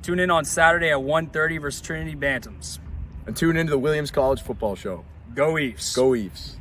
Tune in on Saturday at 1:30 versus Trinity Bantams. And tune into the Williams College football show. Go Ephs. Go Ephs.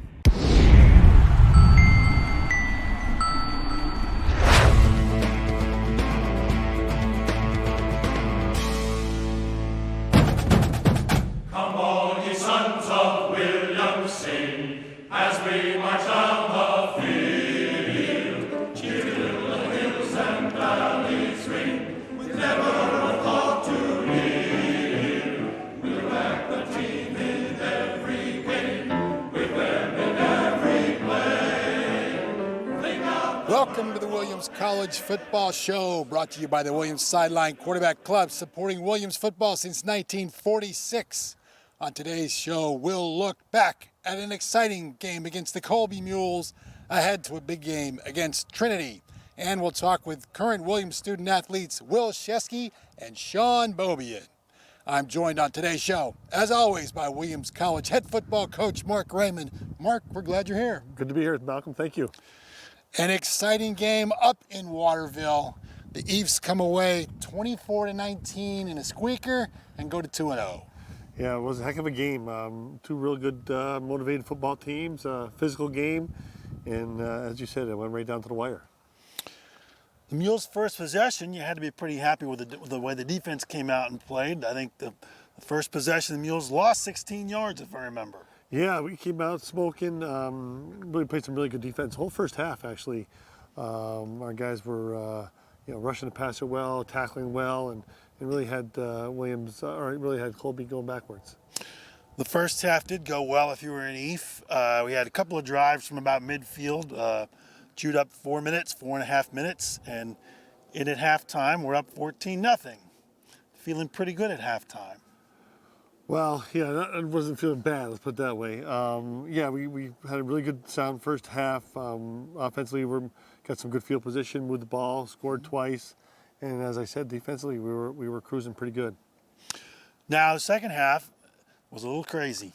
Come all ye sons of William, sing as we march down the field. Cheer till the hills and valleys ring, with never a thought to yield. We'll back the team in every game, with them in every play. Welcome to the Williams College Football Show, brought to you by the Williams Sideline Quarterback Club, supporting Williams football since 1946. On today's show, we'll look back at an exciting game against the Colby Mules, ahead to a big game against Trinity. And we'll talk with current Williams student athletes Will Shesky and Sean Bobian. I'm joined on today's show, as always, by Williams College head football coach Mark Raymond. Mark, we're glad you're here. Good to be here, Malcolm. Thank you. An exciting game up in Waterville. The Ephs come away 24-19 in a squeaker and go to 2-0. Yeah, it was a heck of a game. Two real good, motivated football teams, physical game, and as you said, it went right down to the wire. The Mules' first possession, you had to be pretty happy with the way the defense came out and played. I think the first possession, the Mules lost 16 yards, if I remember. Yeah, we came out smoking. Really played some really good defense. Whole first half, actually. Our guys were, rushing the passer well, tackling well, and really had really had Colby going backwards. The first half did go well if you were in Ephs. We had a couple of drives from about midfield, chewed up 4.5 minutes, and at halftime, we're up 14-0. Feeling pretty good at halftime. Well, yeah, I wasn't feeling bad, let's put it that way. We had a really good sound first half. Offensively, we got some good field position, moved the ball, scored twice. And as I said, defensively, we were cruising pretty good. Now, the second half was a little crazy.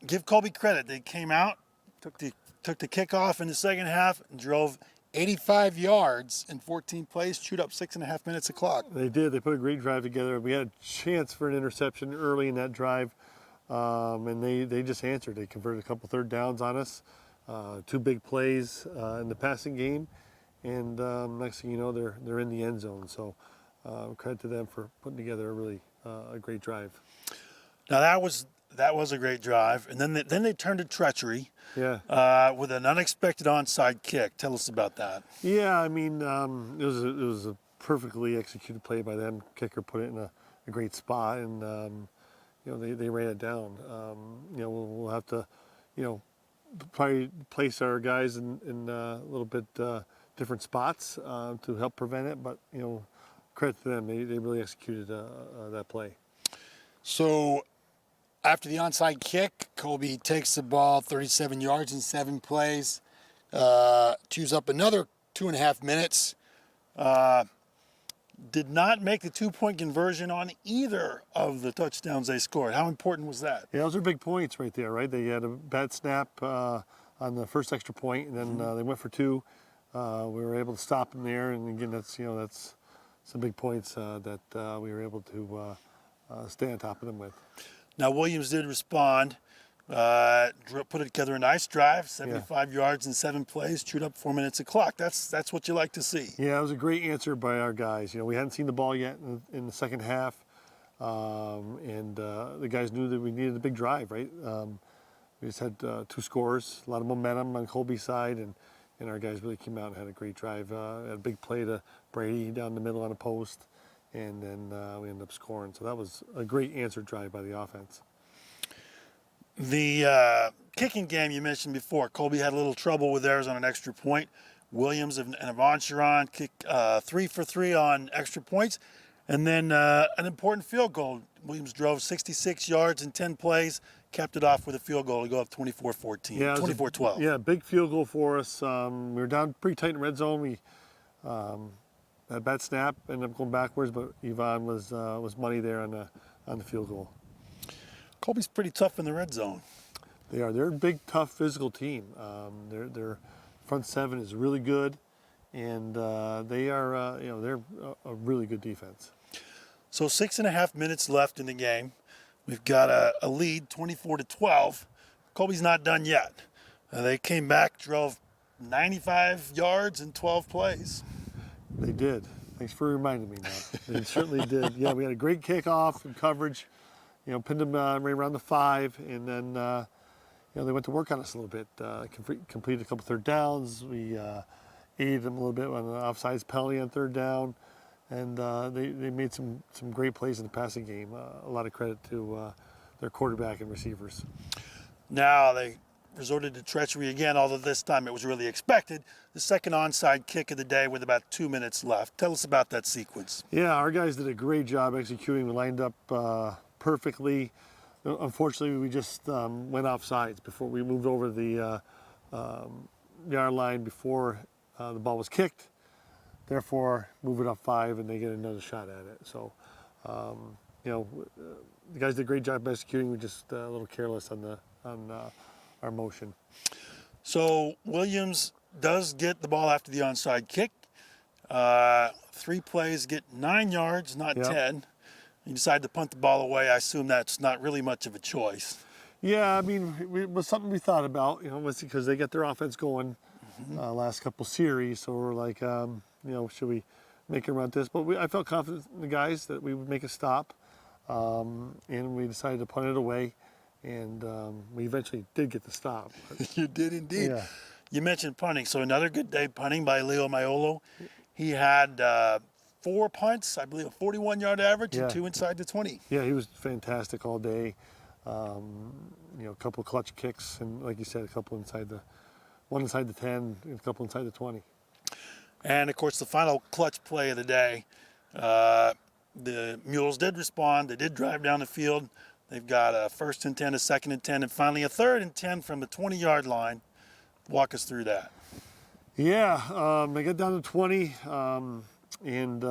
Give Colby credit. They came out, took the kickoff in the second half, and drove 85 yards in 14 plays, chewed up 6.5 minutes of clock. They did. They put a great drive together. We had a chance for an interception early in that drive, and they just answered. They converted a couple third downs on us, two big plays in the passing game, and next thing you know, they're in the end zone. So credit to them for putting together a really a great drive. Now that was a great drive, and then they turned to treachery. Yeah. With an unexpected onside kick. Tell us about that. Yeah, I mean, it was a perfectly executed play by them. Kicker put it in a great spot, and they ran it down. We'll have to, probably place our guys in a little bit different spots to help prevent it. But credit to them, they really executed that play. So, after the onside kick, Colby takes the ball 37 yards in 7 plays, chews up another 2.5 minutes. Did not make the 2-point conversion on either of the touchdowns they scored. How important was that? Yeah, those are big points right there, right? They had a bad snap on the first extra point, and then they went for 2. We were able to stop them there, and again, that's some big points that we were able to stay on top of them with. Now, Williams did respond, put it together a nice drive, 75 yards in 7 plays, chewed up 4 minutes of clock. That's what you like to see. Yeah, it was a great answer by our guys. We hadn't seen the ball yet in the second half, and the guys knew that we needed a big drive, right? We just had 2 scores, a lot of momentum on Colby's side, and our guys really came out and had a great drive. Had a big play to Brady down the middle on a post. And then we ended up scoring. So that was a great answer drive by the offense. The kicking game you mentioned before, Colby had a little trouble with theirs on an extra point. Williams and Avon Sharon kicked 3 for 3 on extra points. And then an important field goal. Williams drove 66 yards in 10 plays, capped it off with a field goal to go up 24-14, 24-12. Yeah, big field goal for us. We were down pretty tight in red zone. We had a bad snap, ended up going backwards, but Yvonne was money there on the field goal. Colby's pretty tough in the red zone. They are. They're a big, tough, physical team. Their front seven is really good, and they are. They're a really good defense. So 6.5 minutes left in the game. We've got a lead, 24-12. Colby's not done yet. They came back, drove 95 yards in 12 plays. They did. Thanks for reminding me now. They certainly did. Yeah, we had a great kickoff and coverage. Pinned them right around the 5, and then they went to work on us a little bit. Completed a couple third downs. We aided them a little bit on the offsides penalty on third down, and they made some great plays in the passing game. A lot of credit to their quarterback and receivers. Now they resorted to treachery again, although this time it was really expected. The second onside kick of the day with about 2 minutes left. Tell us about that sequence. Yeah, our guys did a great job executing. We lined up perfectly. Unfortunately, we just went off sides before we moved over the yard line before the ball was kicked. Therefore, move it up 5 and they get another shot at it. So, the guys did a great job executing. We're just a little careless on our motion. So Williams does get the ball after the onside kick. 3 plays, get 9 yards, not 10. You decide to punt the ball away. I assume that's not really much of a choice. Yeah, I mean, it was something we thought about, because they get their offense going last couple series. So we're like, should we make a run at this? But I felt confident in the guys that we would make a stop, and we decided to punt it away, and we eventually did get the stop. You did indeed. Yeah. You mentioned punting, so another good day punting by Leo Maiolo. He had 4 punts, I believe a 41-yard average, and 2 inside the 20. Yeah, he was fantastic all day. A couple of clutch kicks, and like you said, one inside the 10, and a couple inside the 20. And of course, the final clutch play of the day, the Mules did respond. They did drive down the field. They've got a 1st and 10, a 2nd and 10, and finally a 3rd and 10 from the 20-yard line. Walk us through that. Yeah, they got down to 20, and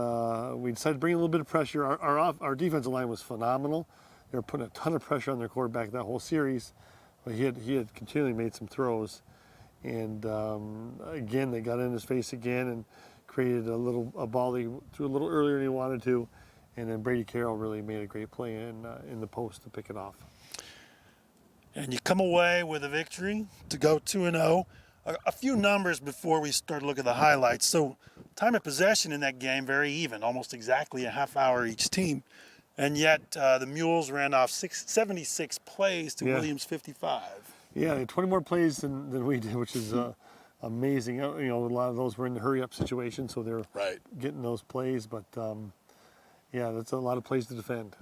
we decided to bring a little bit of pressure. Our defensive line was phenomenal. They were putting a ton of pressure on their quarterback that whole series, but he had continually made some throws, and again they got in his face again and created a ball he threw a little earlier than he wanted to, and then Brady Carroll really made a great play in the post to pick it off. And you come away with a victory to go 2-0. A few numbers before we start to look at the highlights. So time of possession in that game, very even, almost exactly a half hour each team. And yet the Mules ran off 76 plays to Williams 55. Yeah, they had 20 more plays than we did, which is amazing. A lot of those were in the hurry-up situation, so they're getting those plays. But, that's a lot of plays to defend.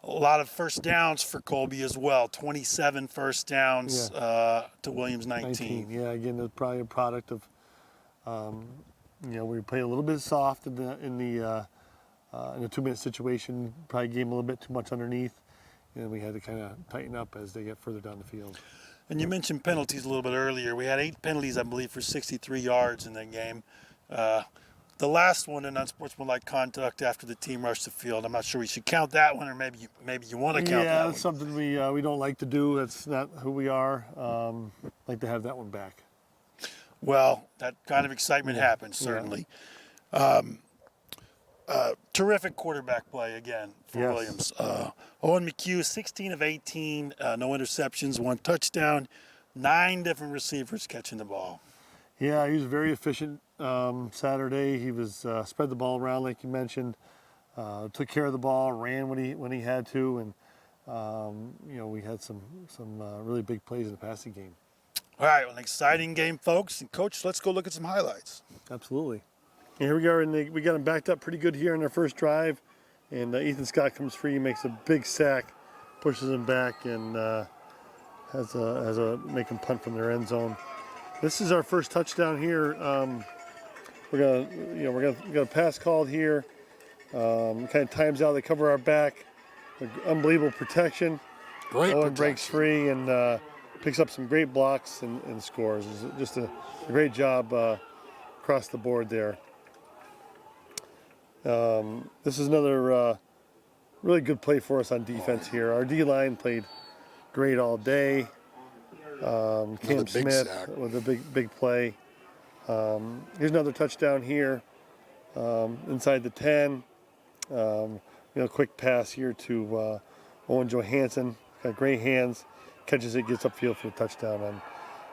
A lot of first downs for Colby as well. 27 first downs to Williams 19. Yeah, again, it's probably a product of, we played a little bit soft in the 2-minute situation. Probably gave them a little bit too much underneath, and we had to kind of tighten up as they get further down the field. And you mentioned penalties a little bit earlier. We had 8 penalties, I believe, for 63 yards in that game. The last one, an unsportsmanlike conduct after the team rushed the field. I'm not sure we should count that one, or maybe you want to count that one. Yeah, that's something we don't like to do. That's not who we are. Like to have that one back. Well, that kind of excitement happens, certainly. Terrific quarterback play again for Williams. Owen McHugh, 16 of 18, no interceptions, 1 touchdown, 9 different receivers catching the ball. Yeah, he was very efficient Saturday. He was spread the ball around like you mentioned, took care of the ball, ran when he had to, and we had some really big plays in the passing game. All right, well, an exciting game, folks. And Coach, let's go look at some highlights. Absolutely. And here we are, we got him backed up pretty good here in our first drive, and Ethan Scott comes free, makes a big sack, pushes him back, and has a make him punt from their end zone. This is our first touchdown here. We're gonna pass called here. Kind of times out. They cover our back. Unbelievable protection. Great Owen protection. breaks free and picks up some great blocks and scores. It's just a great job across the board there. This is another really good play for us on defense here. Our D-line played great all day. Cam Smith with a big play. Here's another touchdown here inside the 10. Quick pass here to Owen Johansson. Got great hands. Catches it, gets upfield for the touchdown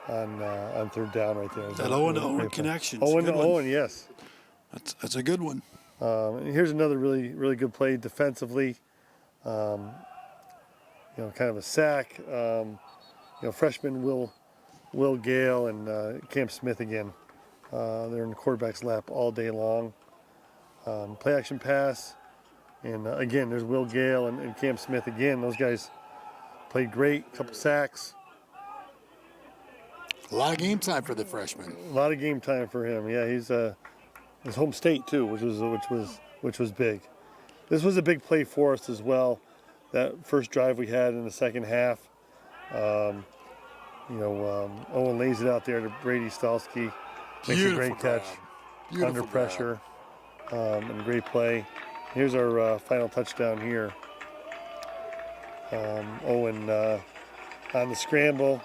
on third down right there. That Owen to Owen connection. Owen to Owen, yes. That's a good one. And here's another really good play defensively. Kind of a sack. Freshman Will Gale and Cam Smith again. They're in the quarterback's lap all day long. Play action pass. And again, there's Will Gale and Cam Smith again. Those guys played great. Couple sacks. A lot of game time for the freshman. A lot of game time for him. Yeah, he's his home state too, which was big. This was a big play for us as well. That first drive we had in the second half. Owen lays it out there to Brady Stalski. Makes a great catch under pressure. And great play. Here's our final touchdown here. Owen on the scramble.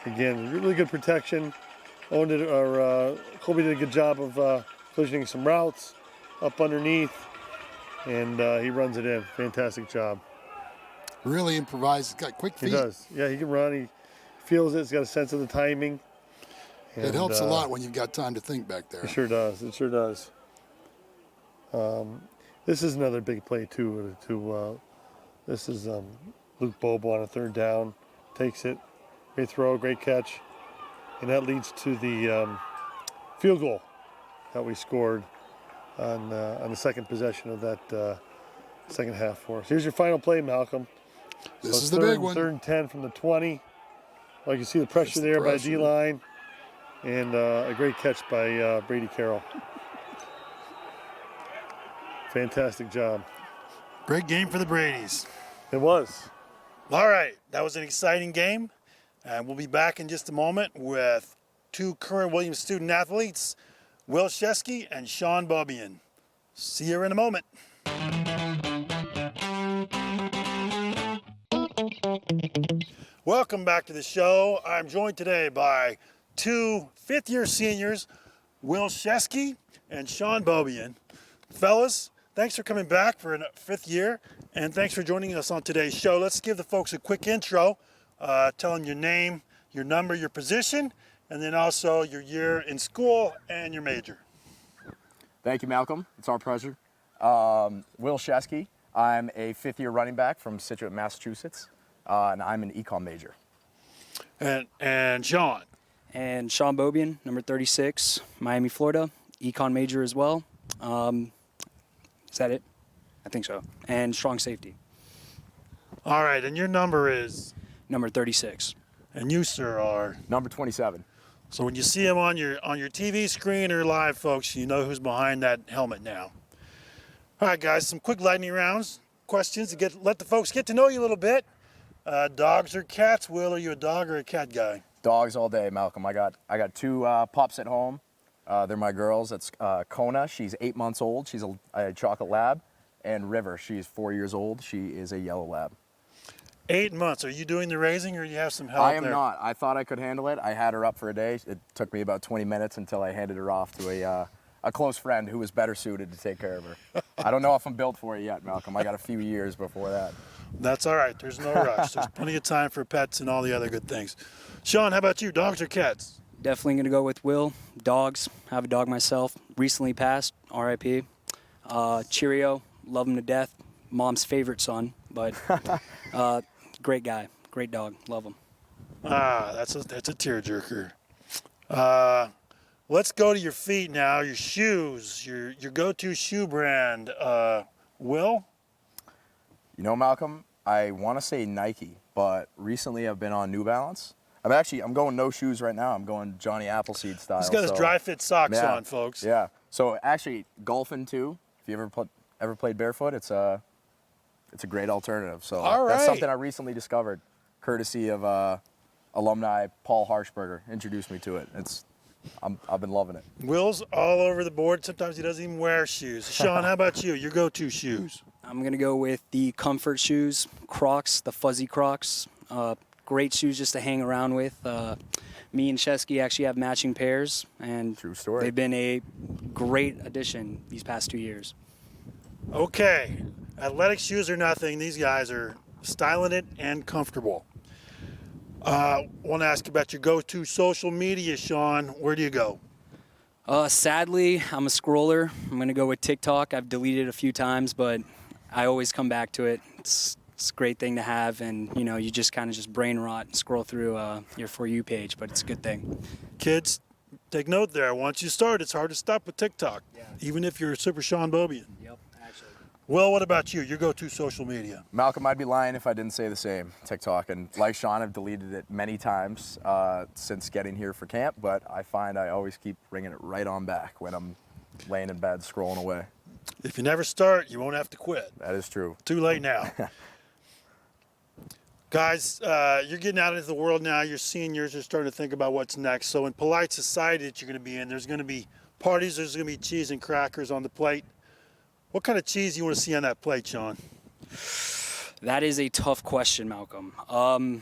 Again, really good protection. Colby did a good job of positioning some routes up underneath, and he runs it in. Fantastic job. Really improvised. He's got quick feet. He does. Yeah, he can run. He feels it. He's got a sense of the timing. It helps a lot when you've got time to think back there. It sure does. It sure does. This is another big play too. This is Luke Bobo on a third down. Takes it. Great throw, great catch. And that leads to the field goal that we scored on the second possession of that second half for us. Here's your final play, Malcolm. This is the big one. Third and 10 from the 20. Well, you can see the pressure there by D-line. And a great catch by Brady Carroll. Fantastic job. Great game for the Bradys. It was. All right, that was an exciting game. And we'll be back in just a moment with two current Williams student athletes, Will Shesky and Sean Bobian. See you in a moment. Welcome back to the show. I'm joined today by two fifth-year seniors, Will Shesky and Sean Bobian. Fellas, thanks for coming back for a fifth year, and thanks for joining us on today's show. Let's give the folks a quick intro. Tell them your name, your number, your position, and then also your year in school and your major. Thank you, Malcolm. It's our pleasure. Will Shesky. I'm a fifth-year running back from Situate, Massachusetts, and I'm an econ major. And Sean. And Sean Bobian, number 36, Miami, Florida, econ major as well. Is that it? I think so. And strong safety. All right, and your number is? Number 36. And you, sir, are? Number 27. So when you see him on your TV screen or live, folks, you know who's behind that helmet now. All right, guys, some quick lightning rounds, questions to let the folks get to know you a little bit. Dogs or cats? Will, are you a dog or a cat guy? Dogs all day, Malcolm. I got two pups at home. They're my girls. That's Kona. She's 8 months old. She's a chocolate lab. And River. She's 4 years old. She is a yellow lab. 8 months. Are you doing the raising or do you have some help I am there? not. I thought I could handle it. I had her up for a day. It took me about 20 minutes until I handed her off to a close friend who was better suited to take care of her. I don't know if I'm built for it yet, Malcolm. I got a few years before that. That's all right. There's no rush. There's plenty of time for pets and all the other good things. Sean, how about you? Dogs or cats? Definitely going to go with Will. Dogs. I have a dog myself. Recently passed. R.I.P. Cheerio. Love him to death. Mom's favorite son, but great guy. Great dog. Love him. That's a tearjerker. Let's go to your feet now. Your shoes. Your go-to shoe brand. Will? You know, Malcolm, I want to say Nike, but recently I've been on New Balance. I'm going no shoes right now. I'm going Johnny Appleseed style. He's got his dry fit socks on, folks. Yeah. So actually, golfing too. If you ever played barefoot, it's a great alternative. So that's something I recently discovered, courtesy of alumni Paul Harshberger introduced me to it. I've been loving it. Will's all over the board. Sometimes he doesn't even wear shoes. Sean, how about you? Your go-to shoes? I'm going to go with the comfort shoes, Crocs, the fuzzy Crocs. Great shoes just to hang around with. Me and Shesky actually have matching pairs, and True story. They've been a great addition these past 2 years. Okay, athletic shoes or nothing. These guys are styling it and comfortable. Want to ask about your go-to social media, Sean. Where do you go? Sadly, I'm a scroller. I'm going to go with TikTok. I've deleted it a few times, but I always come back to it. It's a great thing to have, and you just kind of just brain rot and scroll through your For You page, but it's a good thing. Kids, take note there. Once you start, it's hard to stop with TikTok, even if you're a super Sean Bobian. Yep, actually. Will, what about you? Your go-to social media? Malcolm, I'd be lying if I didn't say the same. TikTok, and like Sean, I've deleted it many times since getting here for camp, but I find I always keep bringing it right on back when I'm laying in bed scrolling away. If you never start, you won't have to quit. That is true. Too late now. Guys, you're getting out into the world now. You're seniors. You're starting to think about what's next. So in polite society that you're going to be in, there's going to be parties. There's going to be cheese and crackers on the plate. What kind of cheese do you want to see on that plate, Sean? That is a tough question, Malcolm. I'm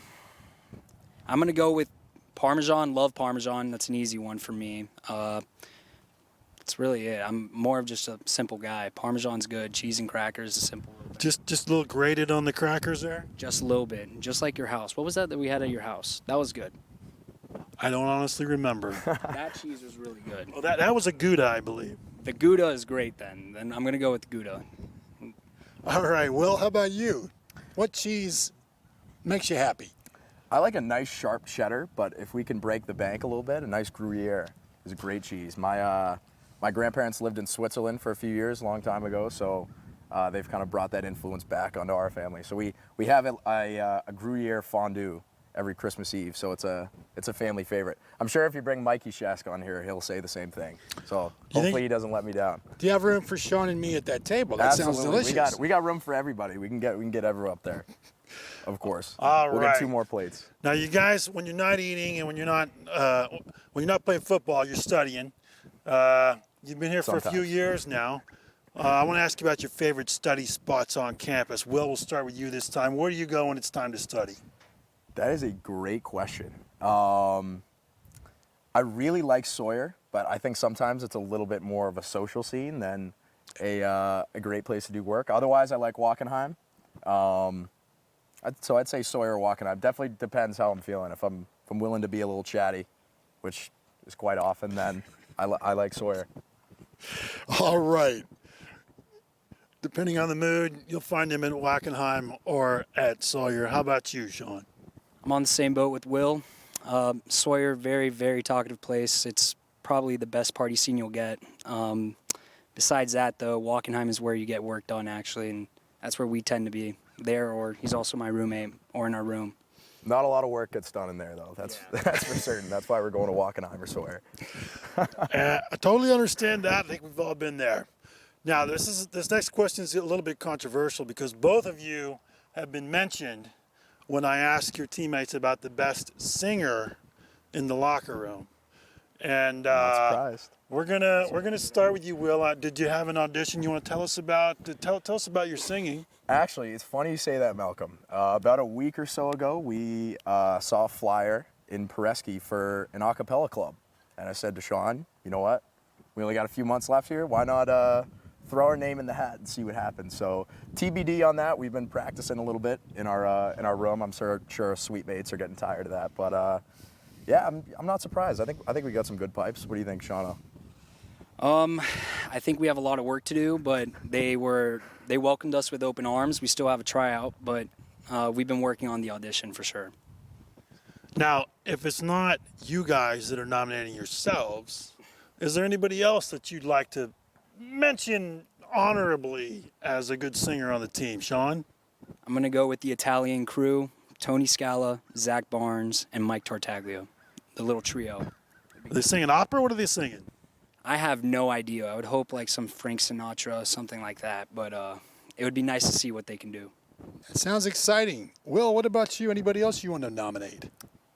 going to go with Parmesan. Love Parmesan. That's an easy one for me. That's really it. I'm more of just a simple guy. Parmesan's good. Cheese and crackers is simple. Just a little grated on the crackers there? Just a little bit. Just like your house. What was that we had at your house? That was good. I don't honestly remember. That cheese was really good. Well, that was a Gouda, I believe. The Gouda is great then. Then I'm going to go with the Gouda. All right, Will, how about you? What cheese makes you happy? I like a nice sharp cheddar, but if we can break the bank a little bit, a nice Gruyere is a great cheese. My grandparents lived in Switzerland for a few years, a long time ago, so they've kind of brought that influence back onto our family. So we have a Gruyere fondue every Christmas Eve, so it's a family favorite. I'm sure if you bring Mikey Shask on here, he'll say the same thing. So hopefully he doesn't let me down. Do you have room for Sean and me at that table? That Absolutely. sounds delicious. We got room for everybody. We can get everyone up there, of course. All we'll right. get 2 more plates. Now, you guys, when you're not eating and when you're not playing football, you're studying. You've been here for a few Sometimes. years now. I want to ask you about your favorite study spots on campus. Will, we'll start with you this time. Where do you go when it's time to study? That is a great question. I really like Sawyer, but I think sometimes it's a little bit more of a social scene than a great place to do work. Otherwise, I like Wackenheim. So I'd say Sawyer or Wackenheim. Definitely depends how I'm feeling. If I'm willing to be a little chatty, which is quite often, then I like Sawyer. All right. Depending on the mood, you'll find him in Wackenheim or at Sawyer. How about you, Sean? I'm on the same boat with Will. Sawyer, very, very talkative place. It's probably the best party scene you'll get. Besides that, though, Wackenheim is where you get work done, actually, and that's where we tend to be, there, or he's also my roommate, or in our room. Not a lot of work gets done in there, though. That's for certain. That's why we're going to Wackenheim or Sawyer. I totally understand that. I think we've all been there. Now, this next question is a little bit controversial because both of you have been mentioned when I ask your teammates about the best singer in the locker room. And Not surprised. we're gonna start with you, Will. Did you have an audition you want to tell us about? Tell us about your singing. Actually, it's funny you say that, Malcolm. About a week or so ago, we saw a flyer in Paresky for an a cappella club. And I said to Sean, you know what? We only got a few months left here. Why not throw our name in the hat and see what happens? So TBD on that. We've been practicing a little bit in our room. I'm sure our suite mates are getting tired of that. But yeah, I'm not surprised. I think we got some good pipes. What do you think, Shauna? I think we have a lot of work to do, but they welcomed us with open arms. We still have a tryout, but we've been working on the audition for sure. Now, if it's not you guys that are nominating yourselves, is there anybody else that you'd like to mention honorably as a good singer on the team? Sean? I'm going to go with the Italian crew, Tony Scala, Zach Barnes, and Mike Tartaglia, the little trio. Are they singing opera? What are they singing? I have no idea. I would hope like some Frank Sinatra, something like that, but it would be nice to see what they can do. That sounds exciting. Will, what about you? Anybody else you want to nominate?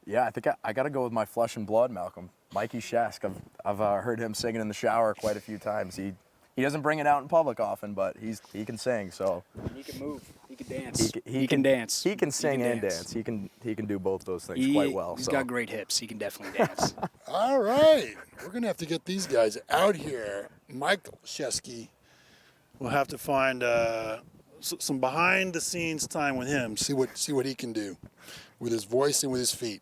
Yeah, I think I got to go with my flesh and blood, Malcolm. Mikey Shask. I've heard him singing in the shower quite a few times. He doesn't bring it out in public often, but he can sing. So He can move. He can dance. he can dance. He can sing and dance. He can do both those things quite well. He's So got great hips. He can definitely dance. All right. We're going to have to get these guys out here. Michael Shesky, We'll have to find some behind-the-scenes time with him. See what he can do with his voice and with his feet.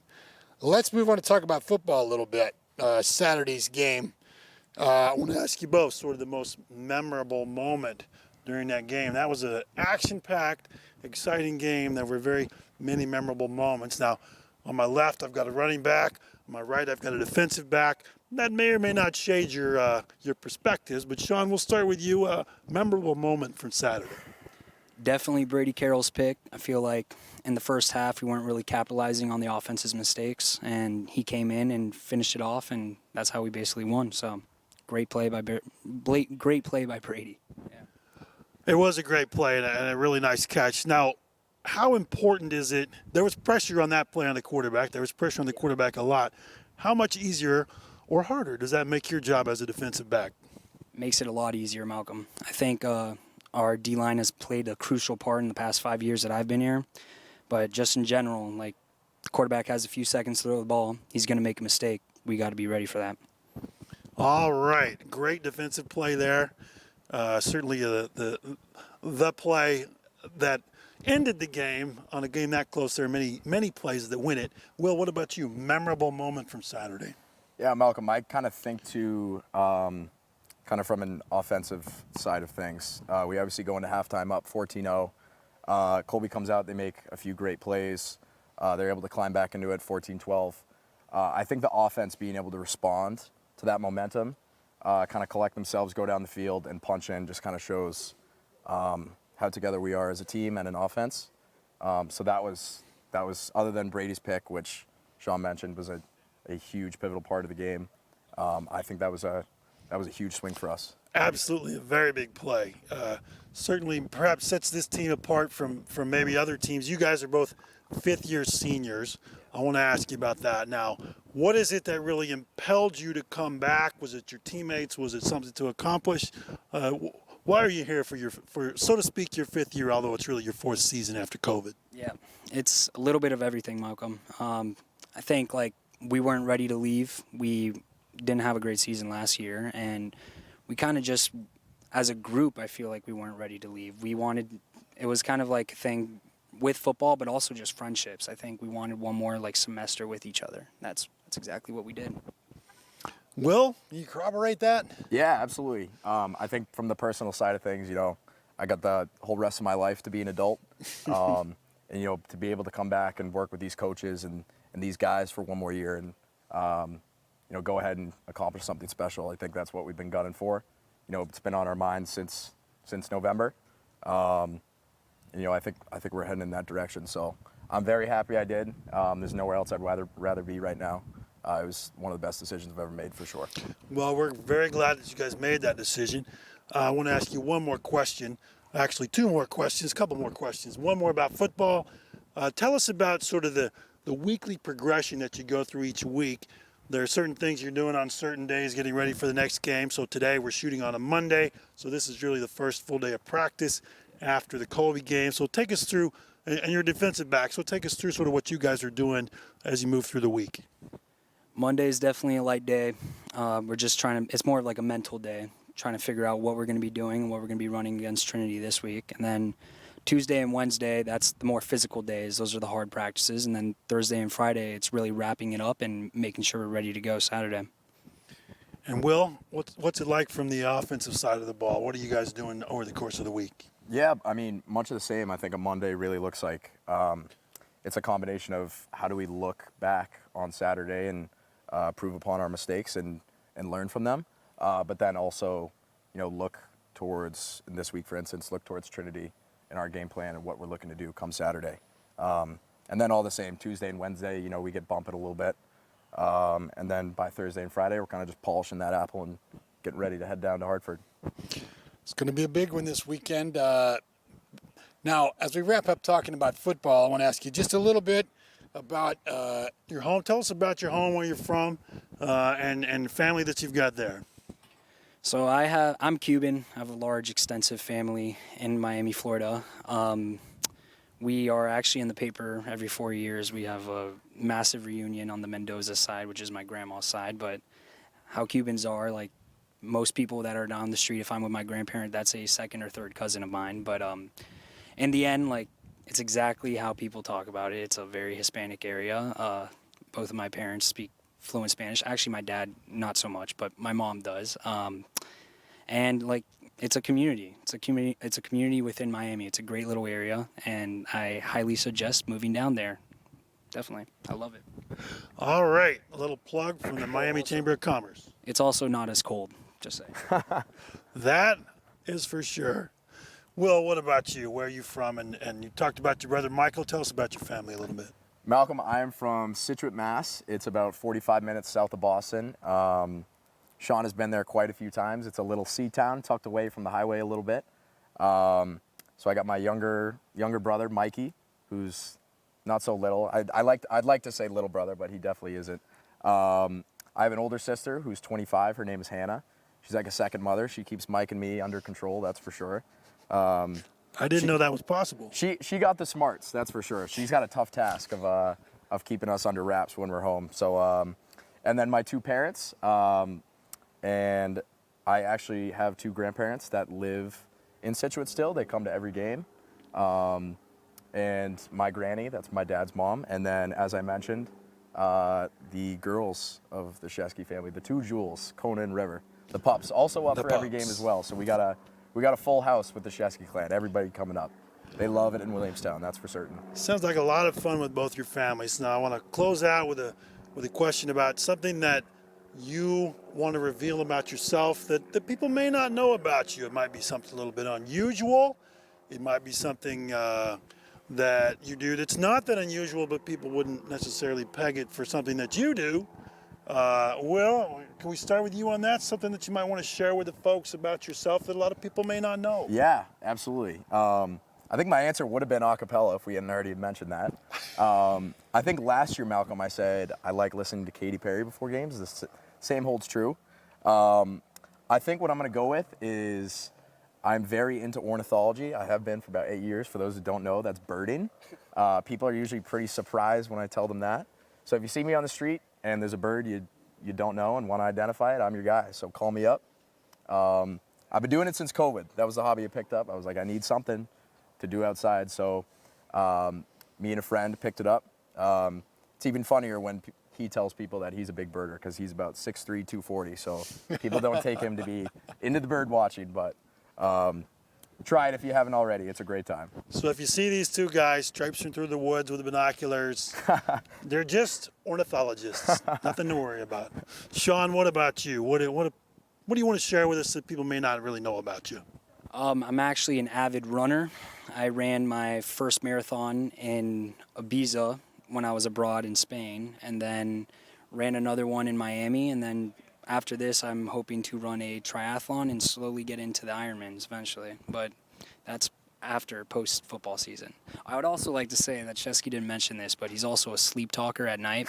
Let's move on to talk about football a little bit. Saturday's game. I want to ask you both sort of the most memorable moment during that game. That was an action-packed, exciting game. There were very many memorable moments. Now, on my left, I've got a running back. On my right, I've got a defensive back. That may or may not shade your perspectives. But Sean, we'll start with you. A memorable moment from Saturday. Definitely Brady Carroll's pick. I feel like in the first half we weren't really capitalizing on the offense's mistakes, and he came in and finished it off, and that's how we basically won. So, great play by Brady. Yeah. It was a great play and a really nice catch. Now, how important is it? There was pressure on that play on the quarterback. There was pressure on the quarterback a lot. How much easier or harder does that make your job as a defensive back? Makes it a lot easier, Malcolm. I think our D-line has played a crucial part in the past 5 years that I've been here. But just in general, like, the quarterback has a few seconds to throw the ball. He's going to make a mistake. We got to be ready for that. All right. Great defensive play there. Certainly the play that ended the game. On a game that close, there are many plays that win it. Will, what about you? Memorable moment from Saturday? Yeah, Malcolm, I kind of think to kind of from an offensive side of things. We obviously go into halftime up 14-0. Colby comes out. They make a few great plays. They're able to climb back into it 14-12. I think the offense being able to respond to that momentum, kind of collect themselves, go down the field, and punch in just kind of shows how together we are as a team and an offense. So that was other than Brady's pick, which Sean mentioned was a huge pivotal part of the game. I think that was a huge swing for us. Absolutely, a very big play. Certainly, perhaps sets this team apart from maybe other teams. You guys are both fifth-year seniors. I want to ask you about that. Now, what is it that really impelled you to come back? Was it your teammates? Was it something to accomplish? Why are you here for so to speak, your fifth year, although it's really your fourth season after COVID? Yeah, it's a little bit of everything, Malcolm. I think, like, we weren't ready to leave. We didn't have a great season last year, and we kind of just, as a group, I feel like we weren't ready to leave. It was kind of like a thing with football, but also just friendships. I think we wanted one more, like, semester with each other. That's exactly what we did. Will, you corroborate that? Yeah, absolutely. I think from the personal side of things, I got the whole rest of my life to be an adult, and to be able to come back and work with these coaches and these guys for one more year and go ahead and accomplish something special. I think that's what we've been gunning for. It's been on our minds since November. I think we're heading in that direction. So I'm very happy I did. There's nowhere else I'd rather be right now. It was one of the best decisions I've ever made, for sure. Well, we're very glad that you guys made that decision. I want to ask you one more question. Actually, two more questions, a couple more questions. One more about football. Tell us about sort of the weekly progression that you go through each week. There are certain things you're doing on certain days, getting ready for the next game. So today we're shooting on a Monday. So this is really the first full day of practice after the Colby game. So take us through, and you're a defensive back, so take us through sort of what you guys are doing as you move through the week. Monday is definitely a light day. We're just it's more of like a mental day, trying to figure out what we're going to be doing and what we're going to be running against Trinity this week. And then Tuesday and Wednesday, that's the more physical days. Those are the hard practices. And then Thursday and Friday, it's really wrapping it up and making sure we're ready to go Saturday. And Will, what's it like from the offensive side of the ball? What are you guys doing over the course of the week? Yeah, I mean, much of the same. I think a Monday really looks like it's a combination of how do we look back on Saturday and prove upon our mistakes and learn from them, but then also, look towards, in this week, for instance, look towards Trinity and our game plan and what we're looking to do come Saturday. And then all the same, Tuesday and Wednesday, we get bumped a little bit. And then by Thursday and Friday, we're kind of just polishing that apple and getting ready to head down to Hartford. It's going to be a big one this weekend. Now, as we wrap up talking about football, I want to ask you just a little bit about your home. Tell us about your home, where you're from, and family that you've got there. So I'm Cuban. I have a large, extensive family in Miami, Florida. We are actually in the paper every 4 years. We have a massive reunion on the Mendoza side, which is my grandma's side. But how Cubans are, like, most people that are down the street, if I'm with my grandparent, that's a second or third cousin of mine. But in the end, like, it's exactly how people talk about it. It's a very Hispanic area. Both of my parents speak fluent Spanish. Actually, my dad, not so much, but my mom does. And, like, it's a community. It's a community within Miami. It's a great little area, and I highly suggest moving down there. Definitely. I love it. All right, a little plug from the Miami Chamber of Commerce. It's also not as cold, just saying. That is for sure. Will, what about you? Where are you from? And you talked about your brother Michael. Tell us about your family a little bit. Malcolm, I am from Scituate, Mass. It's about 45 minutes south of Boston. Sean has been there quite a few times. It's a little sea town tucked away from the highway a little bit. So I got my younger brother, Mikey, who's not so little. I'd like to say little brother, but he definitely isn't. I have an older sister who's 25. Her name is Hannah. She's like a second mother. She keeps Mike and me under control, that's for sure. I didn't know that was possible. She got the smarts, that's for sure. She's got a tough task of keeping us under wraps when we're home. So, and then my two parents, and I actually have two grandparents that live in Scituate still. They come to every game. And my granny, that's my dad's mom. And then, as I mentioned, the girls of the Shesky family, the two Jules, Kona and River, the pups, also up for every game as well. So we got a full house with the Shesky clan. Everybody coming up. They love it in Williamstown, that's for certain. Sounds like a lot of fun with both your families. Now I want to close out with a question about something that you want to reveal about yourself that people may not know about you. It might be something a little bit unusual. It might be something that you do that's not that unusual, but people wouldn't necessarily peg it for something that you do. Will, can we start with you on that? Something that you might want to share with the folks about yourself that a lot of people may not know. Yeah, absolutely. I think my answer would have been a cappella if we hadn't already mentioned that. I think last year, Malcolm, I said I like listening to Katy Perry before games. The same holds true. I think what I'm going to go with is I'm very into ornithology. I have been for about 8 years. For those who don't know, that's birding. People are usually pretty surprised when I tell them that. So if you see me on the street and there's a bird you don't know and want to identify it, I'm your guy. So call me up. I've been doing it since COVID. That was the hobby I picked up. I was like, I need something to do outside. So me and a friend picked it up. It's even funnier when he tells people that he's a big birder because he's about 6'3", 240. So people don't take him to be into the bird watching, but try it if you haven't already. It's a great time. So if you see these two guys traipsing through the woods with binoculars, they're just ornithologists. Nothing to worry about. Sean, what about you? What do you want to share with us that people may not really know about you? I'm actually an avid runner. I ran my first marathon in Ibiza when I was abroad in Spain, and then ran another one in Miami, and then after this, I'm hoping to run a triathlon and slowly get into the Ironmans eventually. But that's after post-football season. I would also like to say that Shesky didn't mention this, but he's also a sleep talker at night.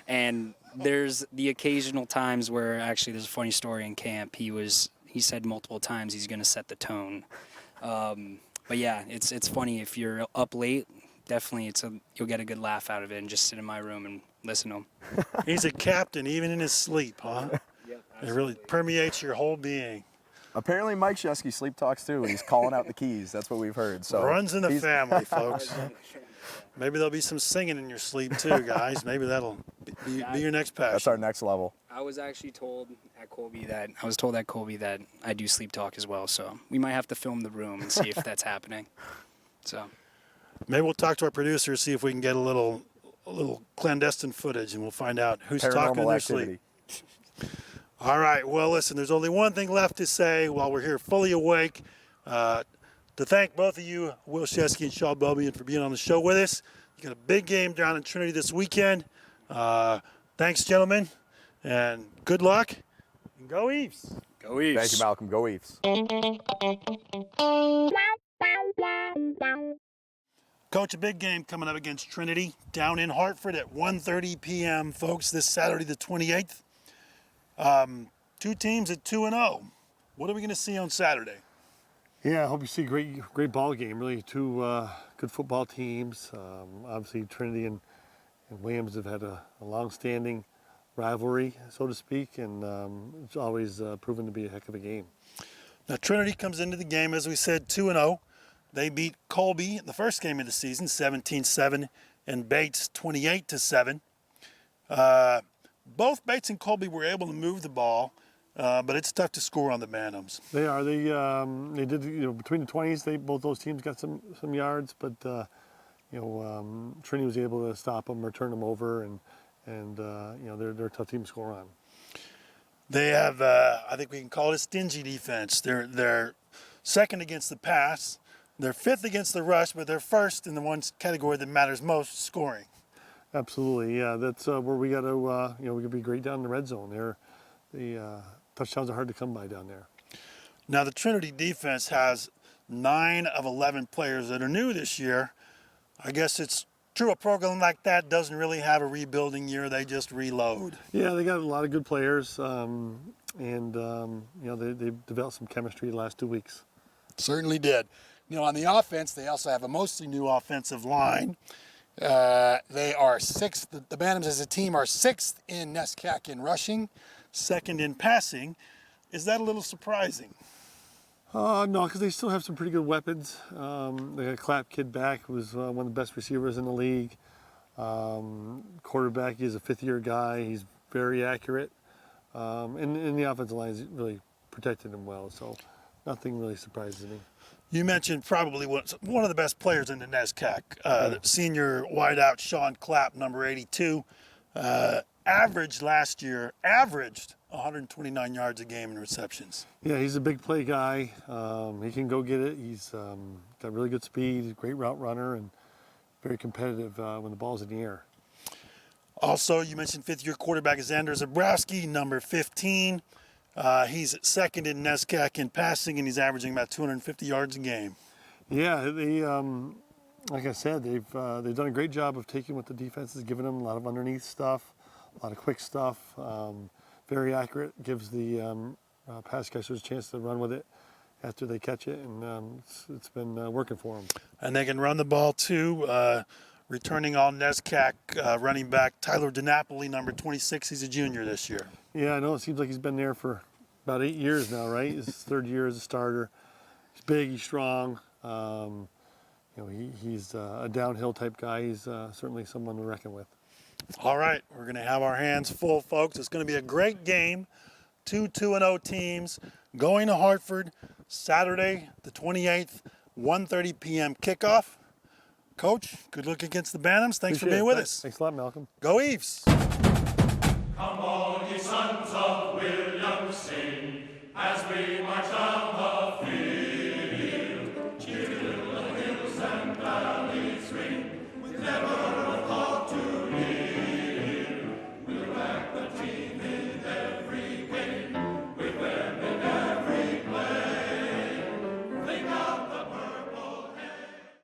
And there's the occasional times where, actually, there's a funny story in camp. He said multiple times he's going to set the tone. But yeah, it's funny. If you're up late, definitely you'll get a good laugh out of it and just sit in my room and listen to him. He's a captain even in his sleep, huh? Yep, it really permeates your whole being. Apparently Mike Shesky sleep talks too. He's calling out the keys. That's what we've heard. So runs in the family, folks. Maybe there'll be some singing in your sleep too, guys. Maybe that'll be your next passion. That's our next level. I was actually told at Colby that I do sleep talk as well. So we might have to film the room and see if that's happening. So maybe we'll talk to our producer, see if we can get a little clandestine footage, and we'll find out who's talking in their sleep. All right. Well, listen, there's only one thing left to say while we're here fully awake. To thank both of you, Will Shesky and Sean Belbian, for being on the show with us. You got a big game down in Trinity this weekend. Thanks, gentlemen, and good luck. And go Ephs. Go Ephs. Thank you, Malcolm. Go Ephs. Coach, a big game coming up against Trinity down in Hartford at 1:30 p.m., folks, this Saturday the 28th. Two teams at 2-0. What are we going to see on Saturday? Yeah, I hope you see a great ball game. Really, two good football teams. Obviously, Trinity and Williams have had a long-standing rivalry, so to speak, and it's always proven to be a heck of a game. Now Trinity comes into the game, as we said, 2-0. They beat Colby in the first game of the season, 17-7, and Bates 28-7. Both Bates and Colby were able to move the ball, but it's tough to score on the Bantams. They are. They did. Between the 20s, both those teams got some yards, but Trinity was able to stop them or turn them over, and they're a tough team to score on. They have, I think we can call it a stingy defense. They're second against the pass. They're fifth against the rush, but they're first in the one category that matters most, scoring. Absolutely, yeah. That's where we got to, we could be great down in the red zone. The touchdowns are hard to come by down there. Now the Trinity defense has 9 of 11 players that are new this year. I guess it's true a program like that doesn't really have a rebuilding year. They just reload. Yeah, they got a lot of good players, and they developed some chemistry the last 2 weeks. Certainly did. On the offense, they also have a mostly new offensive line. They are sixth. The Bantams as a team are sixth in NESCAC in rushing, second in passing. Is that a little surprising? No, because they still have some pretty good weapons. They got Clapp Kid back, who was one of the best receivers in the league. Quarterback, he's a fifth-year guy. He's very accurate. And the offensive line has really protected him well, so nothing really surprises me. You mentioned probably one of the best players in the NESCAC, the senior wideout Sean Clapp, number 82. Last year, averaged 129 yards a game in receptions. Yeah, he's a big play guy. He can go get it. He's got really good speed. He's a great route runner and very competitive when the ball's in the air. Also, you mentioned fifth-year quarterback Xander Zabrowski, number 15. He's second in NESCAC in passing, and he's averaging about 250 yards a game. Yeah, they, like I said, they've done a great job of taking what the defense has given them, a lot of underneath stuff, a lot of quick stuff, very accurate, gives the pass catchers a chance to run with it after they catch it, and it's been working for them. And they can run the ball, too. Returning all NESCAC running back Tyler DiNapoli, number 26. He's a junior this year. Yeah, I know. It seems like he's been there for about 8 years now, right? His third year as a starter. He's big, he's strong. He's a downhill type guy. He's certainly someone to reckon with. All right, we're going to have our hands full, folks. It's going to be a great game. 2 2-0 teams going to Hartford Saturday, the 28th, 1:30 p.m. kickoff. Coach, good luck against the Bantams. Thanks for being with us. Thanks a lot, Malcolm. Go Ephs! Come all ye sons of William, sing as we march